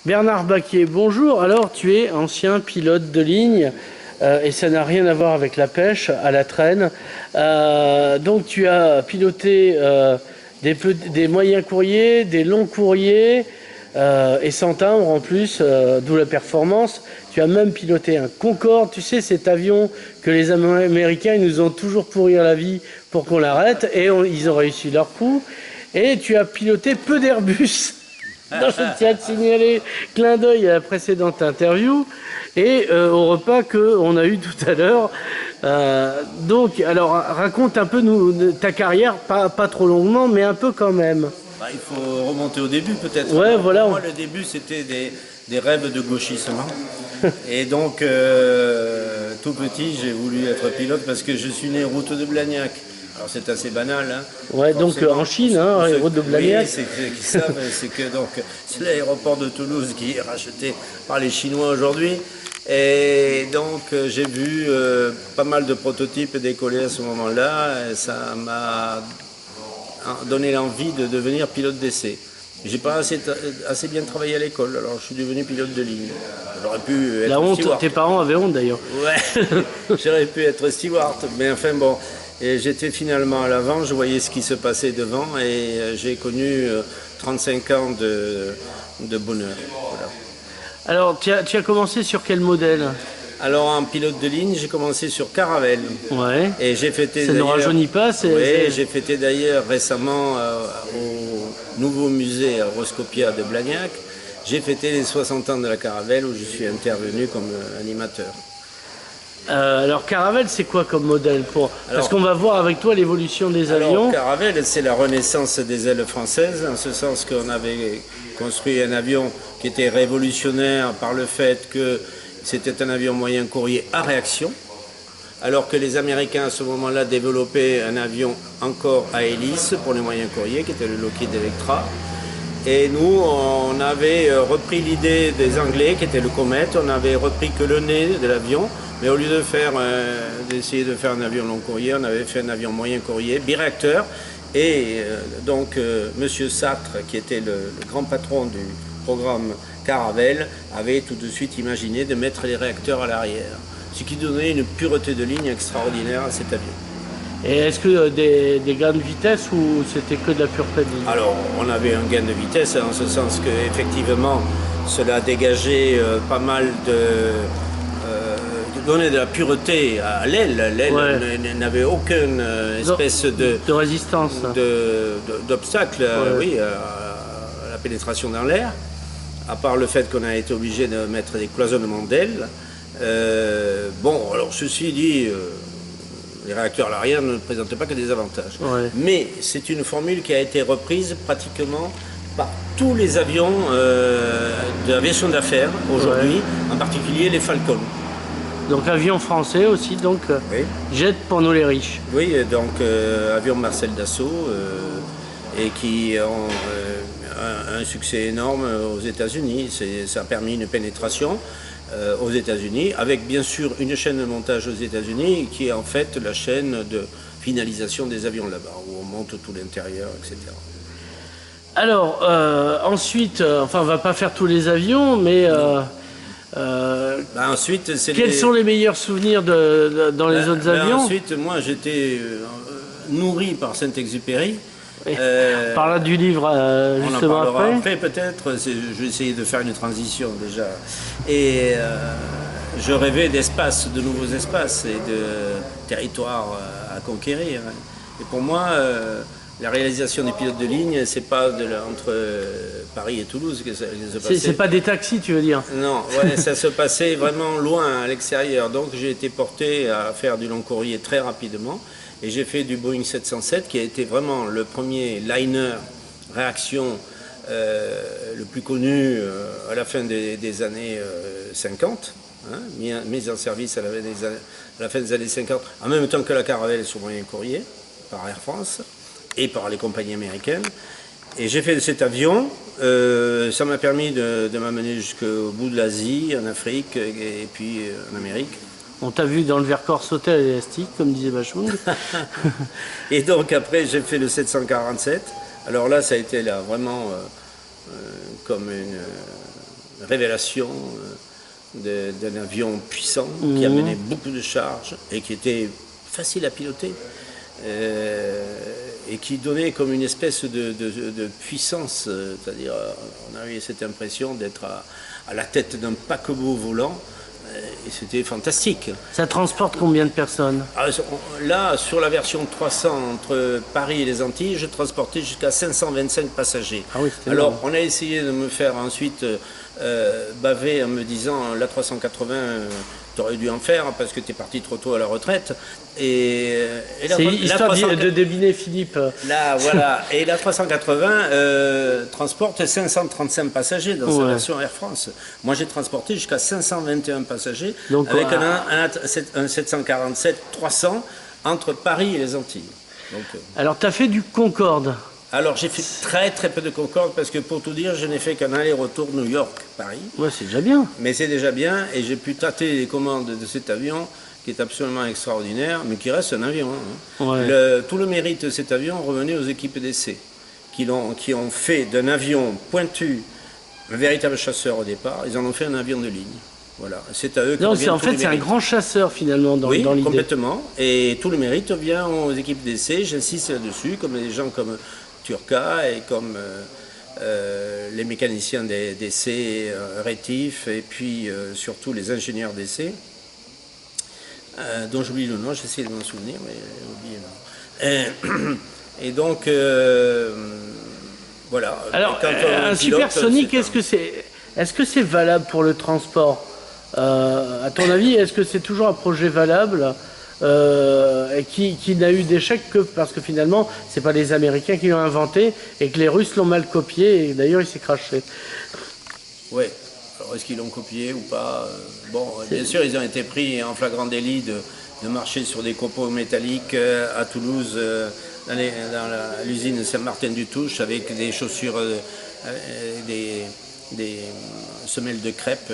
Bernard Baquier, bonjour. Alors, tu es ancien pilote de ligne et ça n'a rien à voir avec la pêche à la traîne. Donc, tu as piloté des moyens courriers, des longs courriers et sans timbre en plus, d'où la performance. Tu as même piloté un Concorde, tu sais, cet avion que les Américains ils nous ont toujours pourri la vie pour qu'on l'arrête et ils ont réussi leur coup. Et tu as piloté peu d'Airbus. Non, je tiens à te signaler, clin d'œil à la précédente interview et au repas qu'on a eu tout à l'heure. Donc, alors, raconte un peu ta carrière, pas trop longuement, mais un peu quand même. Bah, il faut remonter au début peut-être. Ouais, voilà. Pour moi, le début, c'était des rêves de gauchissement. Et donc, tout petit, j'ai voulu être pilote parce que je suis né route de Blagnac. Alors c'est assez banal. Hein. Ouais, donc en Chine, hein, route de Blagnac. Oui, c'est que donc c'est l'aéroport de Toulouse qui est racheté par les Chinois aujourd'hui. Et donc j'ai vu pas mal de prototypes décoller à ce moment-là. Et ça m'a donné l'envie de devenir pilote d'essai. J'ai pas assez bien travaillé à l'école, alors je suis devenu pilote de ligne. J'aurais pu être La honte, steward. tes parents avaient honte d'ailleurs. Ouais, j'aurais pu être steward, mais enfin bon. Et j'étais finalement à l'avant, je voyais ce qui se passait devant et j'ai connu 35 ans de bonheur. Voilà. Alors, tu as commencé sur quel modèle? Alors en pilote de ligne, j'ai commencé sur Caravelle. Ouais. Et j'ai fêté ça ne rajeunit pas. Oui, j'ai fêté d'ailleurs récemment au nouveau musée Roscopia de Blagnac. J'ai fêté les 60 ans de la Caravelle où je suis intervenu comme animateur. Alors Caravelle, c'est quoi comme modèle parce qu'on va voir avec toi l'évolution des avions. Caravelle, c'est la renaissance des ailes françaises, en ce sens qu'on avait construit un avion qui était révolutionnaire par le fait que c'était un avion moyen courrier à réaction, alors que les Américains à ce moment-là développaient un avion encore à hélice pour les moyens courriers, qui était le Lockheed Electra. Et nous, on avait repris l'idée des Anglais, qui était le Comet, on avait repris que le nez de l'avion. Mais au lieu d'essayer de faire un avion long courrier, on avait fait un avion moyen courrier, biréacteur. Et donc, Monsieur Satre, qui était le grand patron du programme Caravelle, avait tout de suite imaginé de mettre les réacteurs à l'arrière. Ce qui donnait une pureté de ligne extraordinaire à cet avion. Et est-ce que des gains de vitesse ou c'était que de la pureté de ligne? Alors, on avait un gain de vitesse, en ce sens qu'effectivement, cela dégageait pas mal donner de la pureté à l'aile. L'aile n'avait aucune espèce de résistance, d'obstacle oui, à la pénétration dans l'air, à part le fait qu'on a été obligé de mettre des cloisonnements d'ailes. Bon, alors ceci dit, les réacteurs à l'arrière ne présentaient pas que des avantages. Ouais. Mais c'est une formule qui a été reprise pratiquement par tous les avions de l'aviation d'affaires aujourd'hui, en particulier les Falcon. Donc avion français aussi, donc oui. Jet pour nous les riches. Oui, donc avion Marcel Dassault et qui ont un succès énorme aux États-Unis. Ça a permis une pénétration aux États-Unis, avec bien sûr une chaîne de montage aux États-Unis qui est en fait la chaîne de finalisation des avions là-bas, où on monte tout l'intérieur, etc. Alors, ensuite, enfin on va pas faire tous les avions, mais... ensuite, quels sont les meilleurs souvenirs dans les autres avions? Ensuite, moi, j'étais nourri par Saint-Exupéry. Par là du livre, justement on en parlera après peut-être. Je vais essayer de faire une transition déjà. Et je rêvais d'espace, de nouveaux espaces et de territoires à conquérir. Et pour moi, la réalisation des pilotes de ligne, c'est pas entre Paris et Toulouse que ça se passait. C'est pas des taxis, tu veux dire? Non, ouais, ça se passait vraiment loin, à l'extérieur. Donc j'ai été porté à faire du long courrier très rapidement. Et j'ai fait du Boeing 707, qui a été vraiment le premier liner réaction le plus connu à la fin des années 50, hein, mis en service à la fin des années 50, en même temps que la Caravelle sur moyen courrier, par Air France et par les compagnies américaines. Et j'ai fait cet avion, ça m'a permis de m'amener jusqu'au bout de l'Asie, en Afrique et puis en Amérique. On t'a vu dans le Vercors sauter à l'élastique, comme disait Bachung. Et donc après j'ai fait le 747. Alors là ça a été là vraiment comme révélation d'un avion puissant qui amenait beaucoup de charges et qui était facile à piloter et qui donnait comme une espèce de puissance, c'est-à-dire on avait cette impression d'être à la tête d'un paquebot volant. Et c'était fantastique. Ça transporte combien de personnes? Là, sur la version 300 entre Paris et les Antilles, je transportais jusqu'à 525 passagers. Ah oui, alors, énorme. on a essayé de me faire ensuite baver en me disant la 380, tu aurais dû en faire parce que tu es parti trop tôt à la retraite. C'est histoire de débiner Philippe. Là, voilà. Et la 380 transporte 535 passagers dans sa version Air France. Moi, j'ai transporté jusqu'à 521 passagers. Donc, avec un 747-300 entre Paris et les Antilles. Donc, alors, tu as fait du Concorde. Alors, j'ai fait très très peu de Concorde parce que pour tout dire, je n'ai fait qu'un aller-retour New York-Paris. Ouais, c'est déjà bien. Mais c'est déjà bien et j'ai pu tâter les commandes de cet avion qui est absolument extraordinaire, mais qui reste un avion. Hein. Ouais. Tout le mérite de cet avion revenait aux équipes d'essai qui ont fait d'un avion pointu un véritable chasseur au départ. Ils en ont fait un avion de ligne. Voilà, c'est à eux que reviennent tous les mérites. C'est un grand chasseur finalement dans l'idée. Oui, complètement. Et tout le mérite vient aux équipes d'essai. J'insiste là-dessus, comme des gens comme Turca et comme les mécaniciens d'essai, rétifs, et puis surtout les ingénieurs d'essai, dont j'oublie le nom, j'essaie de m'en souvenir, mais j'ai oublié le nom. Et donc, voilà. Alors, un supersonique, est-ce que c'est valable pour le transport? À ton avis, est-ce que c'est toujours un projet valable et qui n'a eu d'échec que parce que finalement, c'est pas les Américains qui l'ont inventé et que les Russes l'ont mal copié et d'ailleurs il s'est craché. Oui. Alors est-ce qu'ils l'ont copié ou pas? Bon, bien sûr, ils ont été pris en flagrant délit de marcher sur des copeaux métalliques à Toulouse, dans l'usine Saint-Martin-du-Touche, avec des chaussures, des semelles de crêpe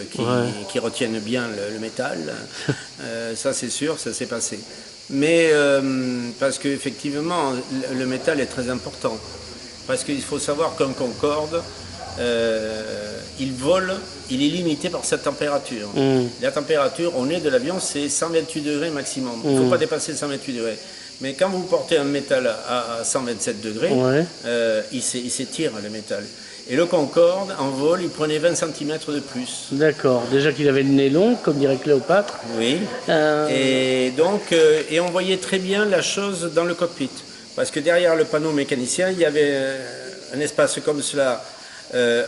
qui retiennent bien le métal. Ça, c'est sûr, ça s'est passé. Mais parce qu'effectivement, le métal est très important. Parce qu'il faut savoir qu'un Concorde, il vole, il est limité par sa température. La température au nez de l'avion, c'est 128 degrés maximum. Il ne faut pas dépasser 128 degrés. Mais quand vous portez un métal à 127 degrés, il s'étire le métal. Et le Concorde, en vol, il prenait 20 cm de plus. D'accord. Déjà qu'il avait le nez long, comme dirait Cléopâtre. Oui. Et donc, et on voyait très bien la chose dans le cockpit. Parce que derrière le panneau mécanicien, il y avait un espace comme cela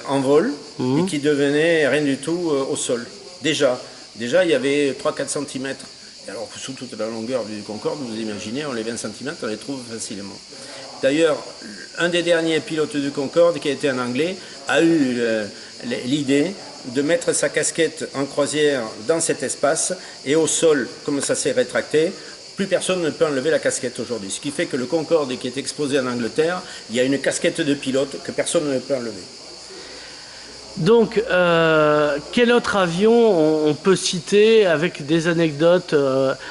en vol et qui devenait rien du tout au sol. Déjà, il y avait 3-4 cm. Et alors, sous toute la longueur du Concorde, vous imaginez, les 20 cm, on les trouve facilement. D'ailleurs, un des derniers pilotes du Concorde, qui a été un Anglais, a eu l'idée de mettre sa casquette en croisière dans cet espace et au sol, comme ça s'est rétracté, plus personne ne peut enlever la casquette aujourd'hui. Ce qui fait que le Concorde qui est exposé en Angleterre, il y a une casquette de pilote que personne ne peut enlever. Donc, quel autre avion on peut citer avec des anecdotes?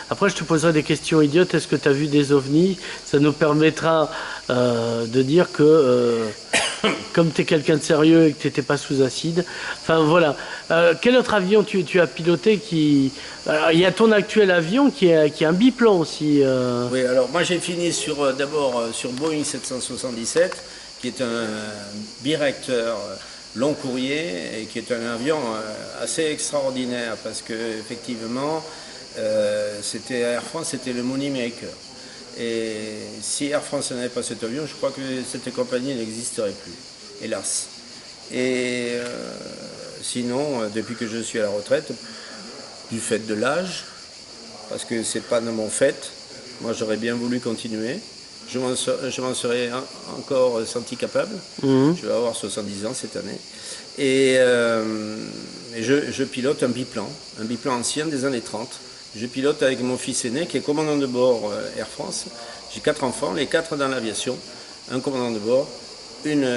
Après, je te poserai des questions idiotes. Est-ce que tu as vu des ovnis? Ça nous permettra de dire que, comme tu es quelqu'un de sérieux et que tu n'étais pas sous acide, enfin voilà. Quel autre avion tu as piloté qui... Alors, il y a ton actuel avion qui est un biplan aussi. Oui, alors moi j'ai fini d'abord sur Boeing 777, qui est un biréacteur long courrier et qui est un avion assez extraordinaire parce que effectivement c'était Air France, c'était le money maker. Et si Air France n'avait pas cet avion, je crois que cette compagnie n'existerait plus, hélas. Et sinon, depuis que je suis à la retraite, du fait de l'âge, parce que c'est pas de mon fait, moi j'aurais bien voulu continuer. Je m'en serais encore senti capable. Je vais avoir 70 ans cette année. Et je pilote un biplan ancien des années 30. Je pilote avec mon fils aîné qui est commandant de bord Air France. J'ai 4 enfants, les 4 dans l'aviation. Un commandant de bord, une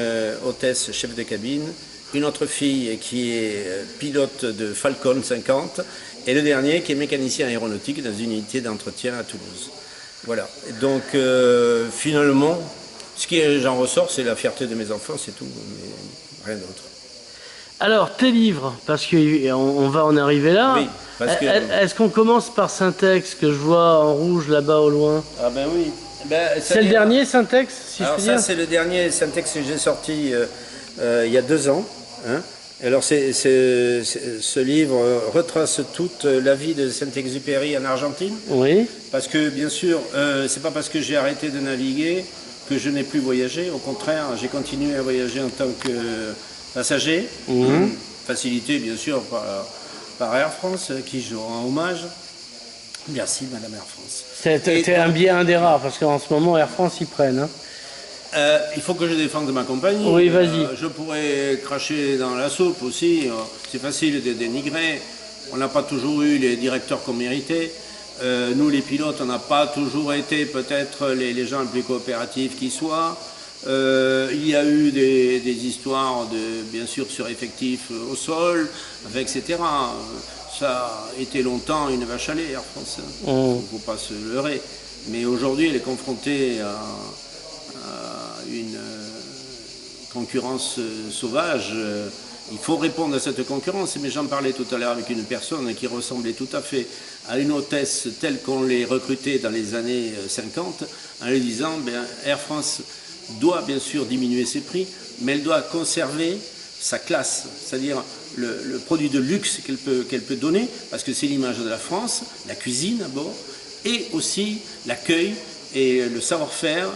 hôtesse chef de cabine, une autre fille qui est pilote de Falcon 50 et le dernier qui est mécanicien aéronautique dans une unité d'entretien à Toulouse. Voilà, donc finalement, ce qui j'en ressort, c'est la fierté de mes enfants, c'est tout, mais rien d'autre. Alors, tes livres, parce qu'on va en arriver là. Oui, parce que... Est-ce qu'on commence par Syntex, que je vois en rouge là-bas au loin? Ah ben oui. Ben, C'est le dernier Syntex, si je alors puis ça, dire? c'est le dernier Syntex que j'ai sorti il y a 2 ans. Hein. Alors ce livre retrace toute la vie de Saint-Exupéry en Argentine. Oui. Parce que bien sûr, c'est pas parce que j'ai arrêté de naviguer que je n'ai plus voyagé. Au contraire, j'ai continué à voyager en tant que passager. Facilité bien sûr par Air France, qui je rends hommage. Merci Madame Air France. T'es bien un des rares, parce qu'en ce moment Air France y prennent. Hein. Il faut que je défende ma compagnie. Oui, vas-y. Je pourrais cracher dans la soupe aussi. C'est facile de dénigrer. On n'a pas toujours eu les directeurs qu'on méritait. Nous, les pilotes, on n'a pas toujours été peut-être les gens les plus coopératifs qui soient. Il y a eu des histoires bien sûr sur effectifs au sol, etc. Ça a été longtemps une vache à lait, Air France. Il ne faut pas se leurrer. Mais aujourd'hui, elle est confrontée à une concurrence sauvage. Il faut répondre à cette concurrence, mais j'en parlais tout à l'heure avec une personne qui ressemblait tout à fait à une hôtesse telle qu'on les recrutait dans les années 50, en lui disant Air France doit bien sûr diminuer ses prix, mais elle doit conserver sa classe, c'est-à-dire le produit de luxe qu'elle peut donner, parce que c'est l'image de la France, la cuisine d'abord, et aussi l'accueil et le savoir-faire,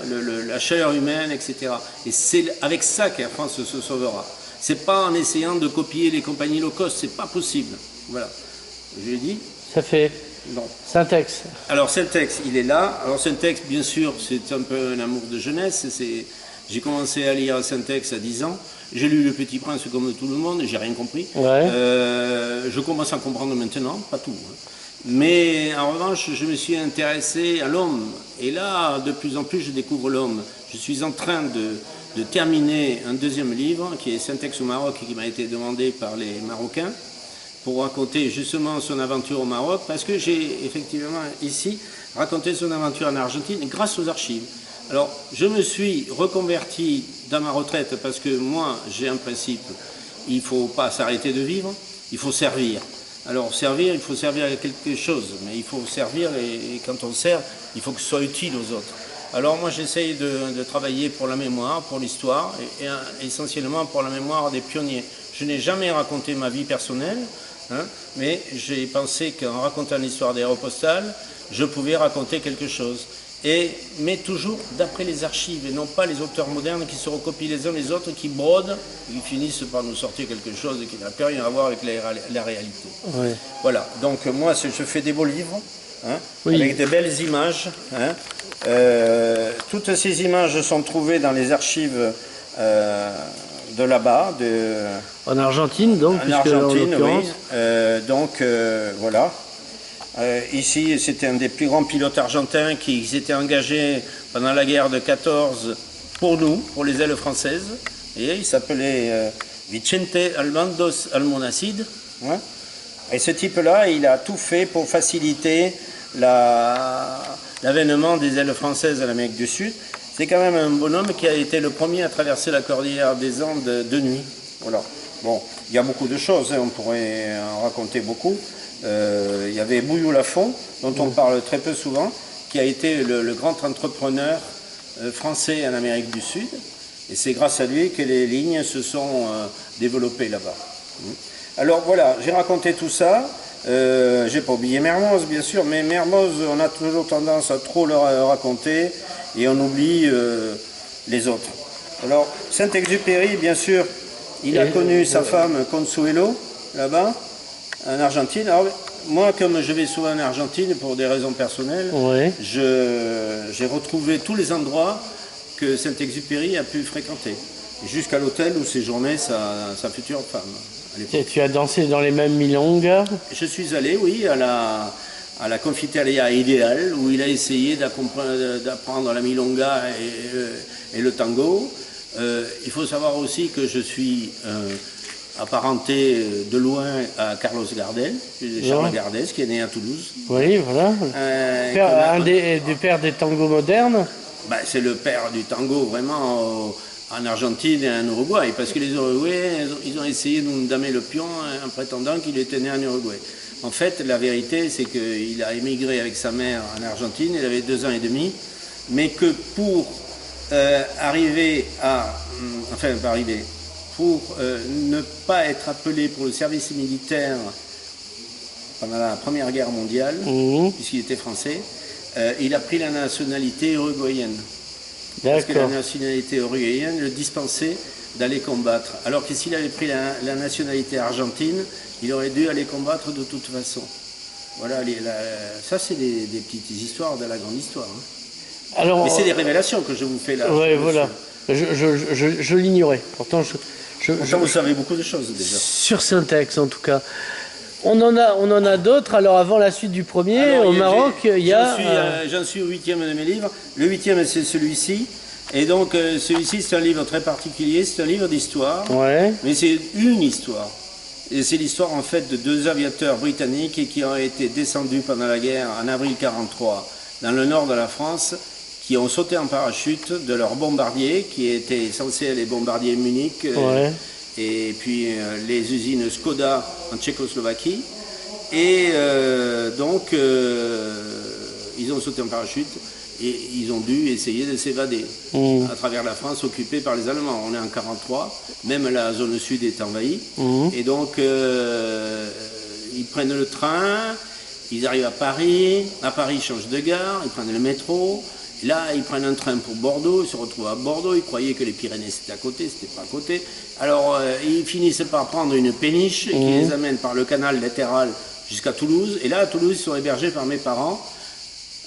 la chaleur humaine, etc. Et c'est avec ça qu'Air France se sauvera. C'est pas en essayant de copier les compagnies low cost, c'est pas possible. Voilà. Je l'ai dit. Ça fait. Non. Syntex. Alors Syntex, il est là. Alors Syntex, bien sûr, c'est un peu un amour de jeunesse. J'ai commencé à lire Syntex à 10 ans. J'ai lu Le Petit Prince comme tout le monde, j'ai rien compris. Ouais. Je commence à comprendre maintenant, pas tout. Hein. Mais en revanche, je me suis intéressé à l'homme. Et là, de plus en plus, je découvre l'homme. Je suis en train de terminer un deuxième livre, qui est Syntex au Maroc, qui m'a été demandé par les Marocains, pour raconter justement son aventure au Maroc, parce que j'ai effectivement ici raconté son aventure en Argentine grâce aux archives. Alors, je me suis reconverti dans ma retraite, parce que moi, j'ai un principe, il ne faut pas s'arrêter de vivre, il faut servir. Alors servir, il faut servir à quelque chose, mais il faut servir et quand on sert, il faut que ce soit utile aux autres. Alors moi j'essaye de travailler pour la mémoire, pour l'histoire et essentiellement pour la mémoire des pionniers. Je n'ai jamais raconté ma vie personnelle, hein, mais j'ai pensé qu'en racontant l'histoire d'Aéropostale, je pouvais raconter quelque chose. Mais toujours d'après les archives et non pas les auteurs modernes qui se recopient les uns les autres, qui brodent et qui finissent par nous sortir quelque chose qui n'a plus rien à voir avec la réalité. Ouais. Voilà, donc moi je fais des beaux livres, hein, Oui. avec de belles images. Hein. Toutes ces images sont trouvées dans les archives de là-bas. En Argentine, donc, en puisque Argentine, en l'occurrence. oui. Voilà. Ici, c'était un des plus grands pilotes argentins qui s'était engagé pendant la guerre de 14 pour nous, pour les ailes françaises. Et il s'appelait Vicente Almandos Almonacid. Hein. Et ce type-là, il a tout fait pour faciliter l'avènement des ailes françaises à l'Amérique du Sud. C'est quand même un bonhomme qui a été le premier à traverser la cordillère des Andes de nuit. Voilà. Bon, il y a beaucoup de choses, hein, on pourrait en raconter beaucoup. Il y avait Bouillou Lafont, dont on parle très peu souvent, qui a été le grand entrepreneur français en Amérique du Sud. Et c'est grâce à lui que les lignes se sont développées là-bas. Alors voilà, j'ai raconté tout ça. J'ai pas oublié Mermoz, bien sûr, mais Mermoz, on a toujours tendance à trop le raconter et on oublie les autres. Alors, Saint-Exupéry, bien sûr, il a connu sa femme Consuelo, là-bas, en Argentine. Alors, moi, comme je vais souvent en Argentine pour des raisons personnelles, Ouais. j'ai retrouvé tous les endroits que Saint-Exupéry a pu fréquenter, jusqu'à l'hôtel où séjournait sa future femme. Tu as dansé dans les mêmes milongas? Je suis allé, oui, à la Confiteria Ideal, où il a essayé d'apprendre la milonga et le tango. Il faut savoir aussi que je suis apparenté de loin à Carlos Gardel, Charles Gardel, qui est né à Toulouse. Oui, voilà. Un des pères des tangos modernes. C'est le père du tango, vraiment en Argentine et en Uruguay, parce que les Uruguayens, ils ont essayé de nous damer le pion en prétendant qu'il était né en Uruguay. En fait, la vérité, c'est qu'il a émigré avec sa mère en Argentine, il avait 2 ans et demi, mais que pour arriver à... Enfin, pas arriver... Pour ne pas être appelé pour le service militaire pendant la Première Guerre mondiale, puisqu'il était français, il a pris la nationalité uruguayenne. Parce que la nationalité uruguayenne le dispensait d'aller combattre. Alors que s'il avait pris la nationalité argentine, il aurait dû aller combattre de toute façon. Voilà, ça c'est des petites histoires de la grande histoire. Hein. Alors, mais c'est des révélations que je vous fais là. Oui, voilà. Je l'ignorais. Pourtant, vous savez beaucoup de choses déjà. Sur Syntex, en tout cas. On en a d'autres. Alors, avant la suite du premier, au Maroc, il y a... J'en suis au 8e de mes livres. Le 8e, c'est celui-ci. Et donc, celui-ci, c'est un livre très particulier. C'est un livre d'histoire. Ouais. Mais c'est une histoire. Et c'est l'histoire, en fait, de 2 aviateurs britanniques qui ont été descendus pendant la guerre en avril 1943 dans le nord de la France, qui ont sauté en parachute de leur bombardier, qui était censé être les bombardiers Munich, et puis les usines Skoda en Tchécoslovaquie. Et donc, ils ont sauté en parachute et ils ont dû essayer de s'évader à travers la France occupée par les Allemands. On est en 1943, même la zone sud est envahie. Et donc, ils prennent le train, ils arrivent à Paris ils changent de gare, ils prennent le métro. Là, ils prennent un train pour Bordeaux, ils se retrouvent à Bordeaux, ils croyaient que les Pyrénées c'était à côté, c'était pas à côté. Alors, ils finissent par prendre une péniche qui les amène par le canal latéral jusqu'à Toulouse. Et là, à Toulouse, ils sont hébergés par mes parents.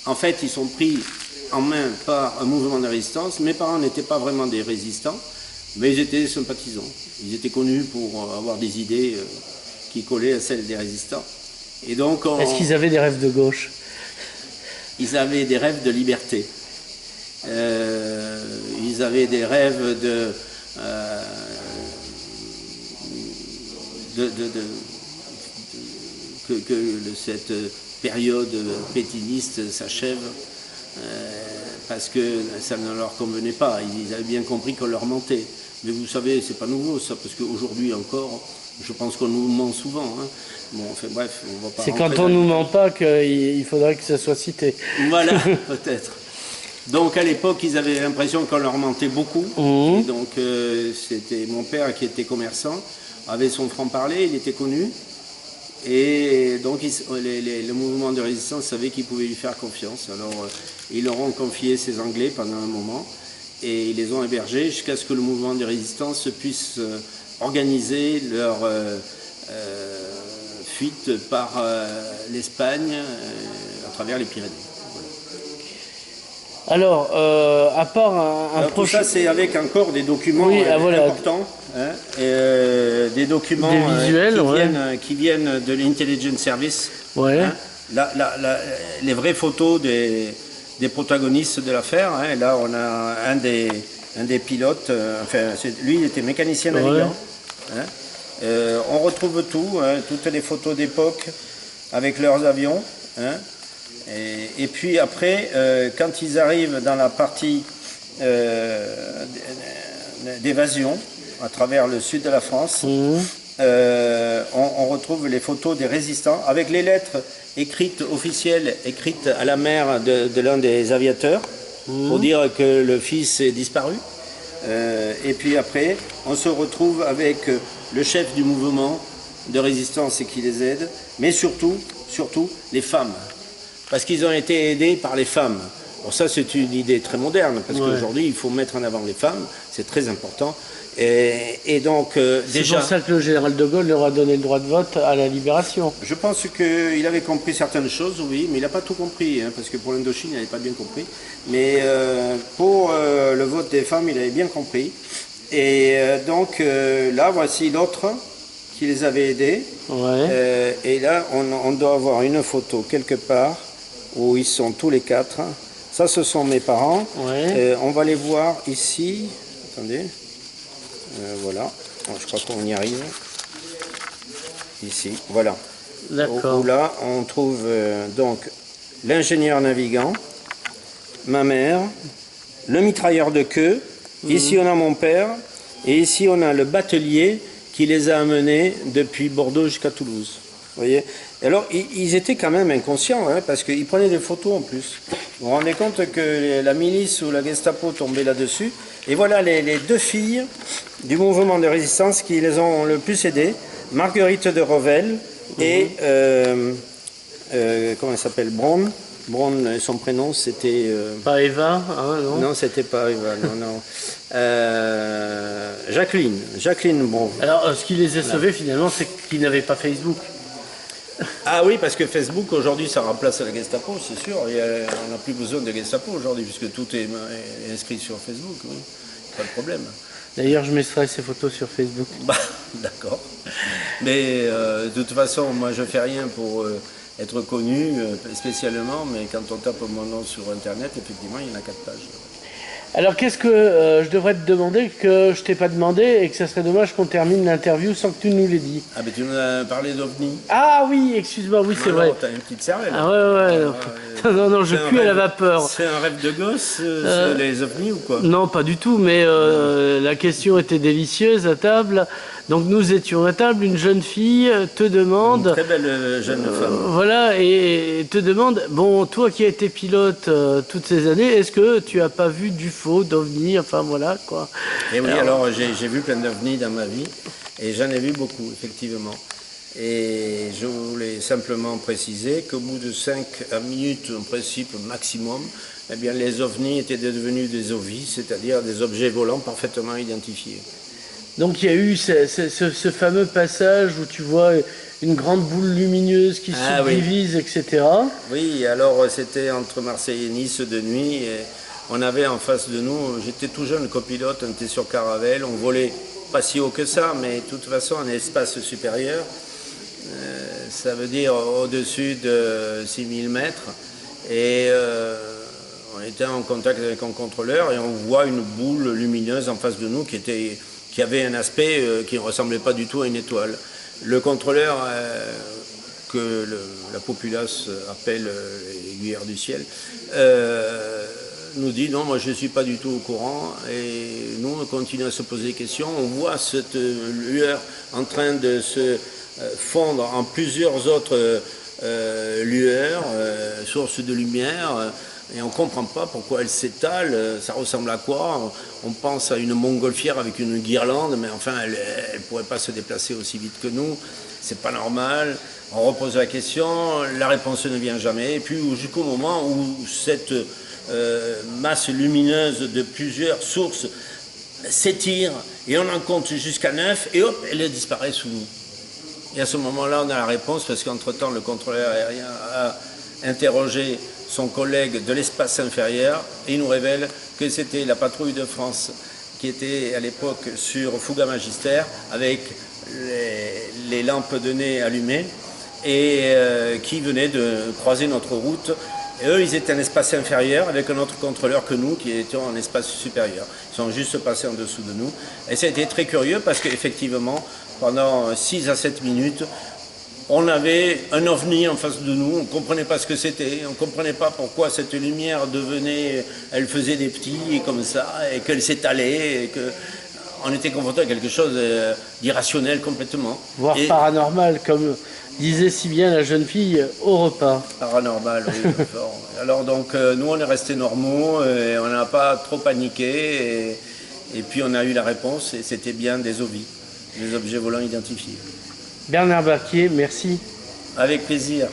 En fait, ils sont pris en main par un mouvement de résistance. Mes parents n'étaient pas vraiment des résistants, mais ils étaient sympathisants. Ils étaient connus pour avoir des idées qui collaient à celles des résistants. Et donc, est-ce qu'ils avaient des rêves de gauche? Ils avaient des rêves de liberté. Ils avaient des rêves que cette période pétiniste s'achève parce que ça ne leur convenait pas. Ils avaient bien compris qu'on leur mentait. Mais vous savez, c'est pas nouveau ça, parce qu'aujourd'hui encore, je pense qu'on nous ment souvent. Hein. Bon, enfin bref, on va pas. C'est quand on nous ment pas qu'il faudrait que ça soit cité. Voilà, peut-être. Donc à l'époque, ils avaient l'impression qu'on leur mentait beaucoup. Et donc c'était mon père qui était commerçant, avait son franc-parler, il était connu. Et donc le mouvement de résistance savait qu'ils pouvaient lui faire confiance. Alors ils leur ont confié ces Anglais pendant un moment et ils les ont hébergés jusqu'à ce que le mouvement de résistance puisse organiser leur fuite par l'Espagne à travers les Pyrénées. Alors, à part un prochain... Tout ça, c'est avec encore des documents importants, hein, des documents visuels, qui viennent de l'Intelligence Service. Ouais. Hein. Les vraies photos des protagonistes de l'affaire. Hein. Là, on a un des pilotes, lui, il était mécanicien navigant. Hein. On retrouve tout, hein, toutes les photos d'époque avec leurs avions. Hein. Et puis après, quand ils arrivent dans la partie d'évasion, à travers le sud de la France, on retrouve les photos des résistants, avec les lettres officielles, écrites à la mère de l'un des aviateurs, pour dire que le fils est disparu. Et puis après, on se retrouve avec le chef du mouvement de résistance qui les aide, mais surtout les femmes. Parce qu'ils ont été aidés par les femmes. Bon, ça, c'est une idée très moderne, parce qu'aujourd'hui, il faut mettre en avant les femmes, c'est très important. Et donc, c'est pour ça que le général de Gaulle leur a donné le droit de vote à la Libération. Je pense qu'il avait compris certaines choses, oui, mais il n'a pas tout compris, hein, parce que pour l'Indochine, il n'avait pas bien compris. Mais pour le vote des femmes, il avait bien compris. Et donc, là, voici l'autre qui les avait aidés. Ouais. Et là, on doit avoir une photo quelque part où ils sont tous les 4. Ça, ce sont mes parents. Ouais. On va les voir ici. Attendez. Voilà. Bon, je crois qu'on y arrive. Ici, voilà. D'accord. Où là, on trouve donc l'ingénieur navigant, ma mère, le mitrailleur de queue Ici, on a mon père. Et ici, on a le batelier qui les a amenés depuis Bordeaux jusqu'à Toulouse. Vous voyez? Et alors, ils étaient quand même inconscients, hein, parce qu'ils prenaient des photos en plus. Vous vous rendez compte que la milice ou la Gestapo tombaient là-dessus. Et voilà les deux filles du mouvement de résistance qui les ont le plus aidés. Marguerite de Revel et, comment elle s'appelle, Braun. Braun, son prénom, c'était... Pas Eva, hein, non? Non, c'était pas Eva, non. Jacqueline Braun. Alors, ce qui les a sauvés, finalement, c'est qu'ils n'avaient pas Facebook. Ah oui, parce que Facebook, aujourd'hui, ça remplace la Gestapo, c'est sûr. Et on n'a plus besoin de Gestapo aujourd'hui, puisque tout est inscrit sur Facebook. Oui. Pas de problème. D'ailleurs, je mettrai ces photos sur Facebook. Bah, d'accord. Mais de toute façon, moi, je fais rien pour être connu spécialement, mais quand on tape mon nom sur Internet, effectivement, il y en a 4 pages. Alors, qu'est-ce que je devrais te demander que je t'ai pas demandé et que ça serait dommage qu'on termine l'interview sans que tu nous l'aies dit? Ah, mais tu nous as parlé d'OVNI. Ah oui, excuse-moi, oui, c'est vrai. T'as une petite cervelle. Ah ouais. Non, je pue à la vapeur. C'est un rêve de gosse, les OVNI ou quoi? Non, pas du tout, mais la question était délicieuse à table. Donc nous étions à table, une jeune fille te demande... Une très belle jeune femme. Voilà, et te demande, bon, toi qui as été pilote toutes ces années, est-ce que tu as pas vu d'UFO, d'OVNI, enfin voilà, quoi. Et oui, alors j'ai vu plein d'OVNI dans ma vie, et j'en ai vu beaucoup, effectivement. Et je voulais simplement préciser qu'au bout de 5 minutes, en principe maximum, eh bien, les OVNI étaient devenus des OVI, c'est-à-dire des objets volants parfaitement identifiés. Donc il y a eu ce fameux passage où tu vois une grande boule lumineuse qui se divise, etc. Oui, alors c'était entre Marseille et Nice de nuit. Et on avait en face de nous, j'étais tout jeune copilote, on était sur Caravelle, on volait pas si haut que ça, mais de toute façon un espace supérieur. Ça veut dire au-dessus de 6000 mètres. Et on était en contact avec un contrôleur et on voit une boule lumineuse en face de nous qui avait un aspect qui ne ressemblait pas du tout à une étoile. Le contrôleur, que la populace appelle l'aiguilleur du ciel, nous dit non, moi je ne suis pas du tout au courant. Et nous, on continue à se poser des questions. On voit cette lueur en train de se fondre en plusieurs autres lueurs, sources de lumière. Et on ne comprend pas pourquoi elle s'étale, ça ressemble à quoi? On pense à une montgolfière avec une guirlande, mais enfin, elle ne pourrait pas se déplacer aussi vite que nous. C'est pas normal. On repose la question, la réponse ne vient jamais. Et puis jusqu'au moment où cette masse lumineuse de plusieurs sources s'étire, et on en compte jusqu'à 9, et hop, elle disparaît sous nous. Et à ce moment-là, on a la réponse, parce qu'entre-temps, le contrôleur aérien a interrogé son collègue de l'espace inférieur, et il nous révèle que c'était la patrouille de France qui était à l'époque sur Fouga Magister avec les lampes de nez allumées et qui venait de croiser notre route. Et eux, ils étaient en espace inférieur avec un autre contrôleur que nous qui étions en espace supérieur. Ils sont juste passés en dessous de nous. Et ça a été très curieux parce qu'effectivement, pendant 6 à 7 minutes, on avait un ovni en face de nous, on ne comprenait pas ce que c'était, on ne comprenait pas pourquoi cette lumière elle faisait des petits comme ça, et qu'elle s'étalait, et qu'on était confronté à quelque chose d'irrationnel complètement. Voire paranormal, comme disait si bien la jeune fille au repas. Paranormal, oui. Alors donc, nous on est restés normaux, et on n'a pas trop paniqué, et puis on a eu la réponse, et c'était bien des OVI, des objets volants identifiés. Bernard Barquier, merci. Avec plaisir.